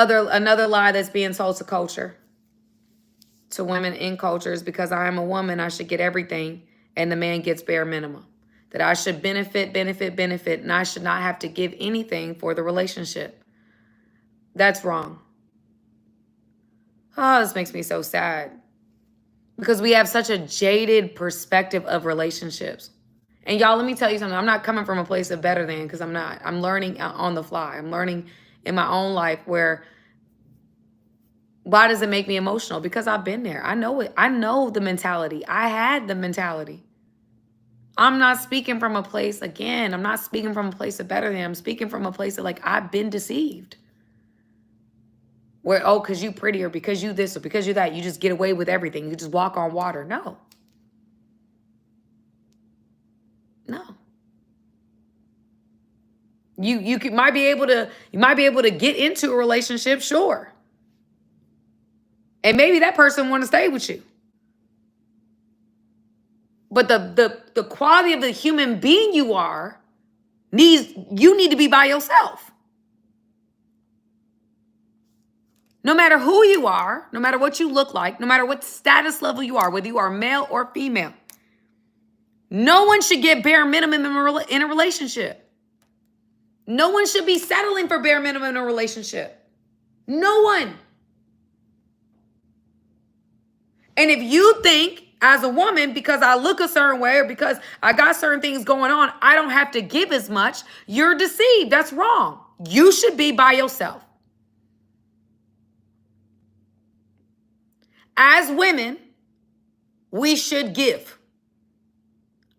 Another lie that's being told to culture, to women in culture, is because I am a woman, I should get everything and the man gets bare minimum. That I should benefit, and I should not have to give anything for the relationship. That's wrong. Oh, this makes me so sad. Because we have such a jaded perspective of relationships. And y'all, let me tell you something. I'm not coming from a place of better than, because I'm not. I'm learning on the fly. I'm learning in my own life where, why does it make me emotional? Because I've been there. I know it. I know the mentality. I had the mentality. I'm not speaking from a place, again, I'm not speaking from a place of better than. I'm speaking from a place of like, I've been deceived. Where, oh, because you pretty, or because you this, or because you that, you just get away with everything. You just walk on water. No. No. You might be able to get into a relationship, sure. And maybe that person want to stay with you. But the quality of the human being you are you need to be by yourself. No matter who you are, no matter what you look like, no matter what status level you are, whether you are male or female, no one should get bare minimum in a relationship. No one should be settling for bare minimum in a relationship. No one. And if you think as a woman, because I look a certain way or because I got certain things going on, I don't have to give as much, you're deceived. That's wrong. You should be by yourself. As women, we should give.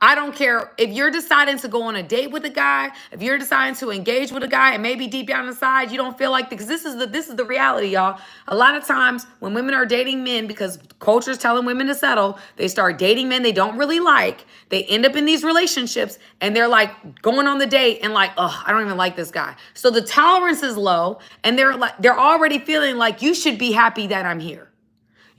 I don't care if you're deciding to go on a date with a guy, if you're deciding to engage with a guy, and maybe deep down inside you don't feel like, because this is the reality, y'all. A lot of times when women are dating men, because culture's telling women to settle, they start dating men they don't really like. They end up in these relationships and they're like going on the date and like, oh, I don't even like this guy. So the tolerance is low and they're already feeling like, you should be happy that I'm here.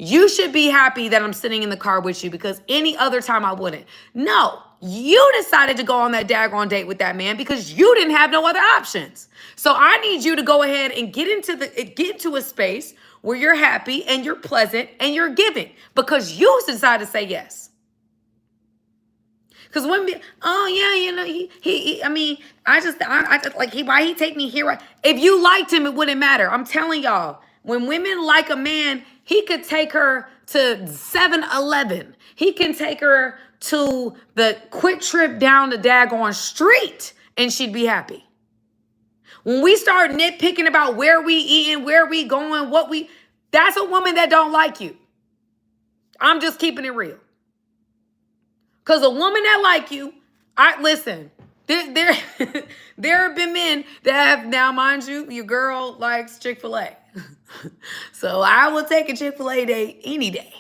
You should be happy that I'm sitting in the car with you, because any other time I wouldn't. No, you decided to go on that daggone date with that man because you didn't have no other options. So I need you to go ahead and get into a space where you're happy and you're pleasant and you're giving, because you decided to say yes. Because women, oh yeah, you know, I just like, why he take me here? If you liked him, it wouldn't matter. I'm telling y'all, when women like a man, he could take her to 7-Eleven. He can take her to the quick trip down the daggone street and she'd be happy. When we start nitpicking about where we eating, where we going, that's a woman that don't like you. I'm just keeping it real. Because a woman that like you, listen, there have been men that have, now mind you, your girl likes Chick-fil-A. So I will take a Chick-fil-A date any day.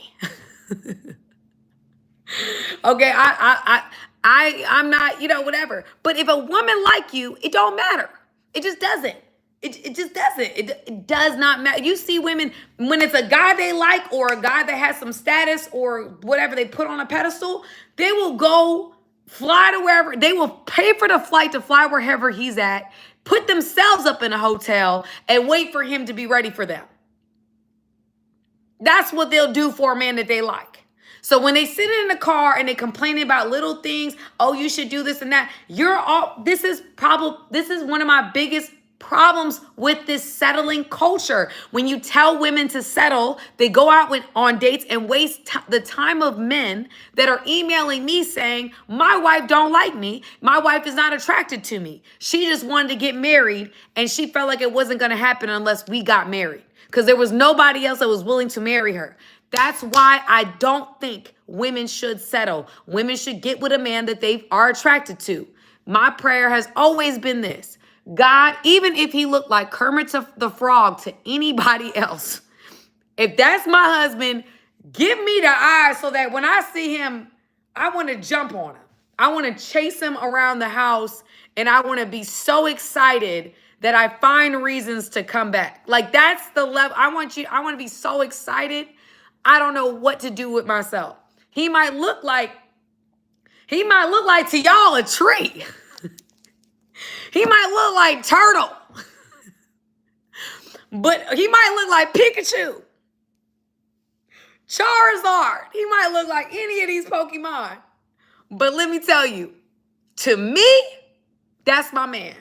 Okay, I'm not, whatever. But if a woman like you, it don't matter. It just doesn't. It just doesn't. It does not matter. You see women, when it's a guy they like or a guy that has some status or whatever they put on a pedestal, they will go fly to wherever. They will pay for the flight to fly wherever he's at, put themselves up in a hotel and wait for him to be ready for them. That's what they'll do for a man that they like. So when they sit in the car and they complaining about little things, oh, you should do this and that. This is one of my biggest problems with this settling culture. When you tell women to settle, they go out on dates and waste the time of men that are emailing me saying, my wife don't like me. My wife is not attracted to me. She just wanted to get married and she felt like it wasn't going to happen unless we got married, because there was nobody else that was willing to marry her. That's why I don't think women should settle. Women should get with a man that they are attracted to. My prayer has always been this: God, even if he looked like Kermit the Frog to anybody else, if that's my husband, give me the eyes so that when I see him, I want to jump on him. I want to chase him around the house, and I want to be so excited that I find reasons to come back. Like, that's the level. I want to be so excited, I don't know what to do with myself. He might look like to y'all a tree. He might look like Turtle. But he might look like Pikachu, Charizard. He might look like any of these Pokemon. But let me tell you, to me, that's my man.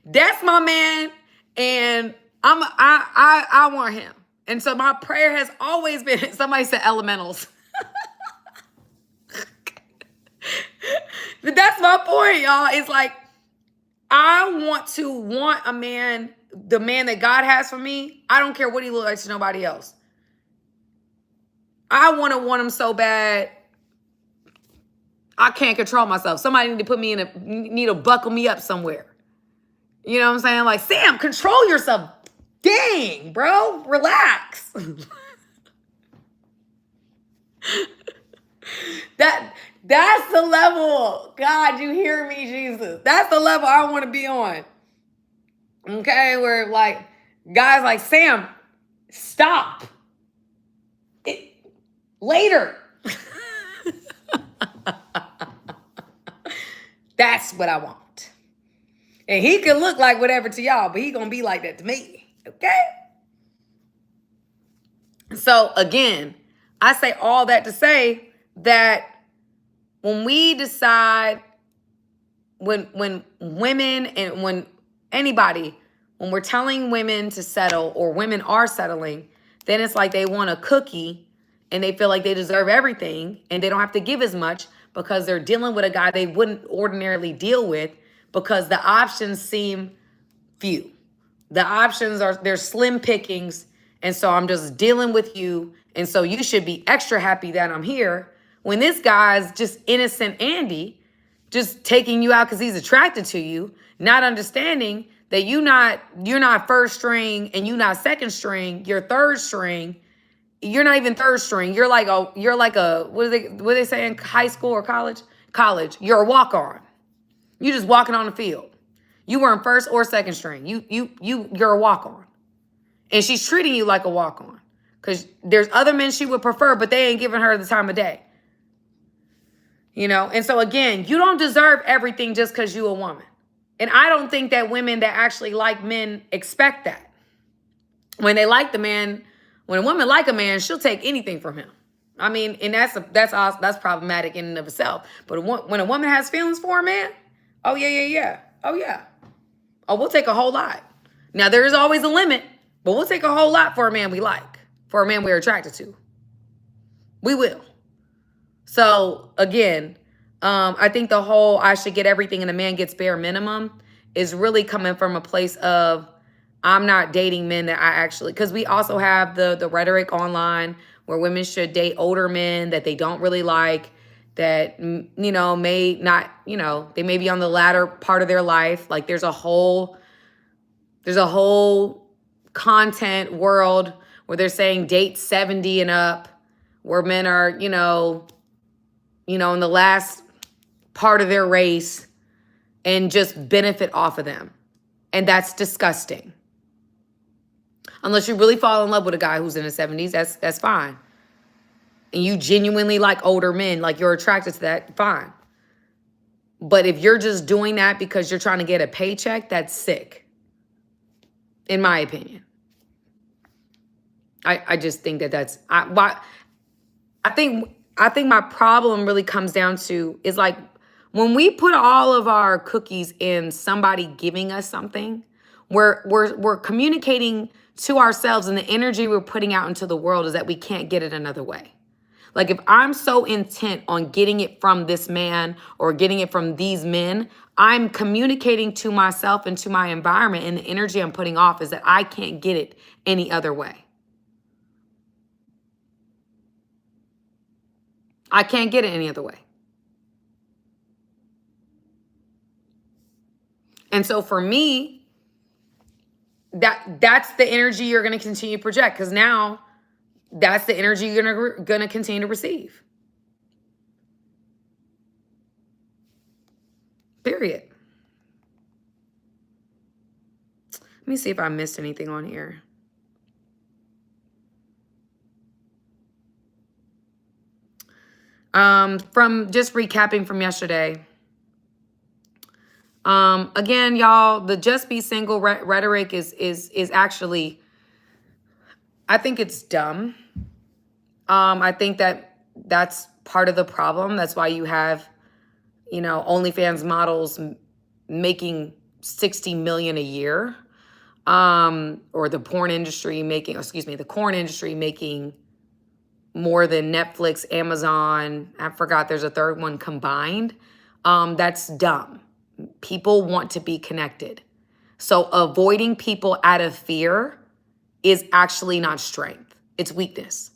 That's my man, and I want him. And so my prayer has always been, somebody said elementals. But that's my point, y'all. It's like, I want a man, the man that God has for me. I don't care what he looks like to nobody else. I want him so bad. I can't control myself. Somebody need to buckle me up somewhere. You know what I'm saying? Like, Sam, control yourself. Dang, bro, relax. That's the level. God, you hear me, Jesus? That's the level I want to be on. Okay, where like guys like, Sam, stop. Later. That's what I want. And he can look like whatever to y'all, but he gonna be like that to me. Okay? So again, I say all that to say that when we decide, when women and when anybody, when we're telling women to settle or women are settling, then it's like they want a cookie and they feel like they deserve everything and they don't have to give as much because they're dealing with a guy they wouldn't ordinarily deal with because the options seem few. The options they're slim pickings. And so I'm just dealing with you. And so you should be extra happy that I'm here. When this guy's just innocent Andy, just taking you out because he's attracted to you, not understanding that you're not first string and you're not second string, you're third string. You're not even third string. You're like a what do they say in high school or college? College. You're a walk-on. You just walking on the field. You weren't first or second string. You're a walk-on. And she's treating you like a walk-on. Because there's other men she would prefer, but they ain't giving her the time of day. You know? And so again, you don't deserve everything just because you a woman. And I don't think that women that actually like men expect that. When they like the man, when a woman like a man, she'll take anything from him. I mean, and that's problematic in and of itself. But when a woman has feelings for a man, oh yeah. Oh yeah. Oh, we'll take a whole lot. Now there is always a limit, but we'll take a whole lot for a man we like, for a man we're attracted to. We will. So again, I think the whole I should get everything and a man gets bare minimum is really coming from a place of I'm not dating men that I actually, because we also have the rhetoric online where women should date older men that they don't really like, that, may not, they may be on the latter part of their life. Like there's a whole content world where they're saying date 70 and up, where men are, in the last part of their race and just benefit off of them. And that's disgusting. Unless you really fall in love with a guy who's in his 70s, that's fine. And you genuinely like older men, like you're attracted to that, fine. But if you're just doing that because you're trying to get a paycheck, that's sick. In my opinion. I just think I think my problem really comes down to is like when we put all of our cookies in somebody giving us something, we're communicating to ourselves, and the energy we're putting out into the world is that we can't get it another way. Like if I'm so intent on getting it from this man or getting it from these men, I'm communicating to myself and to my environment, and the energy I'm putting off is that I can't get it any other way. I can't get it any other way. And so for me, that's the energy you're going to continue to project, because now that's the energy you're going to continue to receive. Period. Let me see if I missed anything on here. From just recapping from yesterday, Again, y'all, the just be single rhetoric is actually, I think it's dumb. I think that's part of the problem. That's why you have, OnlyFans models making 60 million a year. Or the porn industry the corn industry making more than Netflix, Amazon, I forgot there's a third one combined. That's dumb. People want to be connected. So avoiding people out of fear is actually not strength. It's weakness.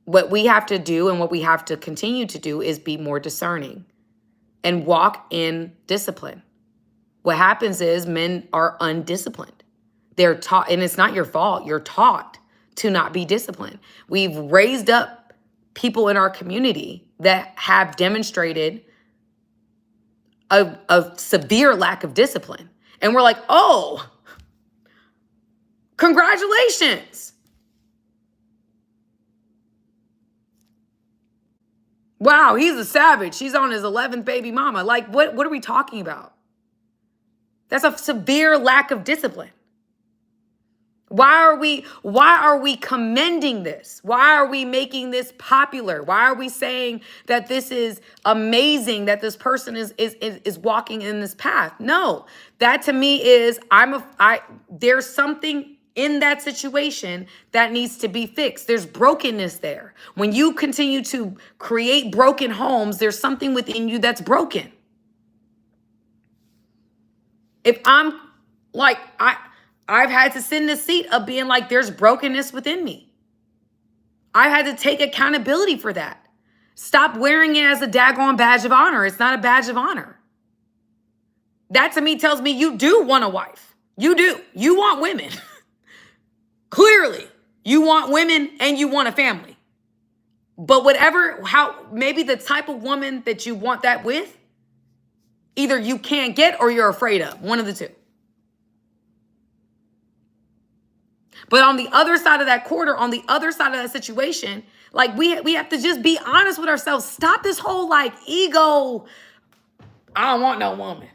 What we have to do and what we have to continue to do is be more discerning and walk in discipline. What happens is men are undisciplined. They're taught, and it's not your fault. You're taught to not be disciplined. We've raised up people in our community that have demonstrated a severe lack of discipline. And we're like, oh, congratulations. Wow, he's a savage. He's on his 11th baby mama. Like, what are we talking about? That's a severe lack of discipline. Why are we commending this? Why are we making this popular? Why are we saying that this is amazing, that this person is walking in this path? No, that to me is there's something in that situation that needs to be fixed. There's brokenness there. When you continue to create broken homes, there's something within you that's broken. If I'm like, I've had to sit in the seat of being like, there's brokenness within me. I had to take accountability for that. Stop wearing it as a daggone badge of honor. It's not a badge of honor. That to me tells me you do want a wife. You do. You want women. Clearly, you want women and you want a family. But maybe the type of woman that you want that with, either you can't get or you're afraid of. One of the two. But on the other side of that quarter, on the other side of that situation, like we have to just be honest with ourselves. Stop this whole like ego. I don't want no woman.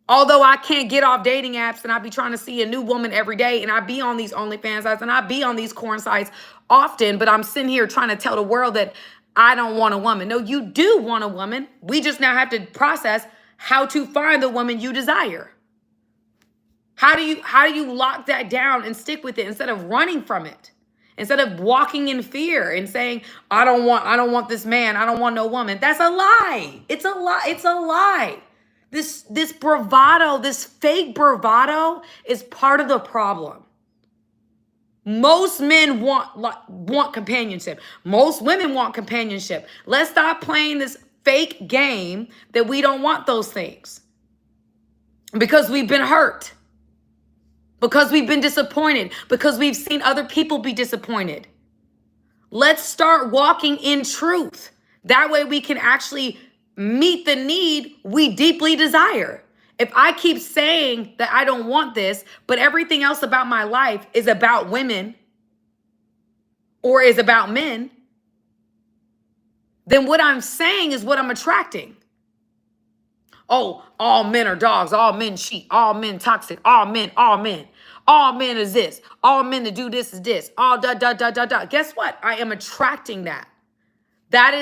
Although I can't get off dating apps and I be trying to see a new woman every day and I be on these OnlyFans sites and I be on these corn sites often, but I'm sitting here trying to tell the world that I don't want a woman. No, you do want a woman. We just now have to process how to find the woman you desire. How do you lock that down and stick with it instead of running from it? Instead of walking in fear and saying, I don't want this man. I don't want no woman. That's a lie. It's a lie. It's a lie. This bravado, this fake bravado is part of the problem. Most men want companionship. Most women want companionship. Let's stop playing this fake game that we don't want those things. Because we've been hurt. Because we've been disappointed. Because we've seen other people be disappointed. Let's start walking in truth. That way we can actually meet the need we deeply desire. If I keep saying that I don't want this, but everything else about my life is about women or is about men, then what I'm saying is what I'm attracting. Oh, all men are dogs. All men cheat. All men toxic. All men. All men is this. All men to do this is this. All . Guess what? I am attracting that. That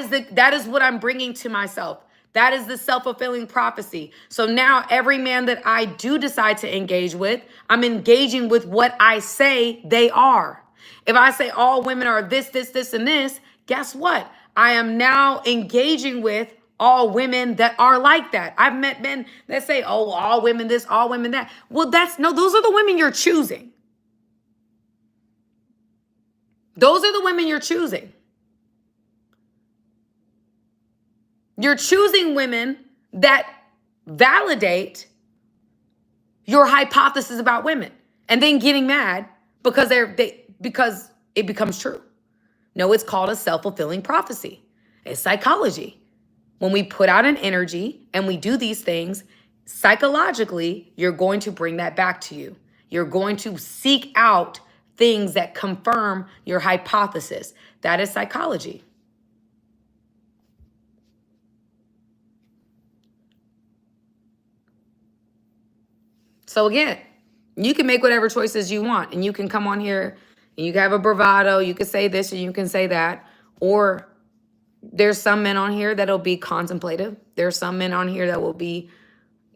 is what I'm bringing to myself. That is the self-fulfilling prophecy. So now every man that I do decide to engage with, I'm engaging with what I say they are. If I say all women are this, and this, guess what? I am now engaging with all women that are like that. I've met men that say, oh, all women this, all women that. Well, those are the women you're choosing. Those are the women you're choosing. You're choosing women that validate your hypothesis about women and then getting mad because because it becomes true. No, it's called a self-fulfilling prophecy. It's psychology. When we put out an energy and we do these things, psychologically, you're going to bring that back to you. You're going to seek out things that confirm your hypothesis. That is psychology. So again, you can make whatever choices you want, and you can come on here and you can have a bravado. You can say this and you can say that. Or there's some men on here that'll be contemplative. There's some men on here that will be,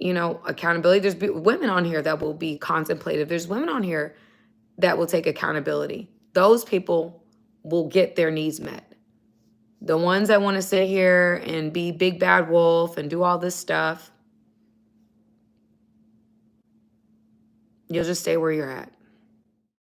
accountability. There's women on here that will be contemplative. There's women on here that will take accountability. Those people will get their needs met. The ones that want to sit here and be big bad wolf and do all this stuff, you'll just stay where you're at.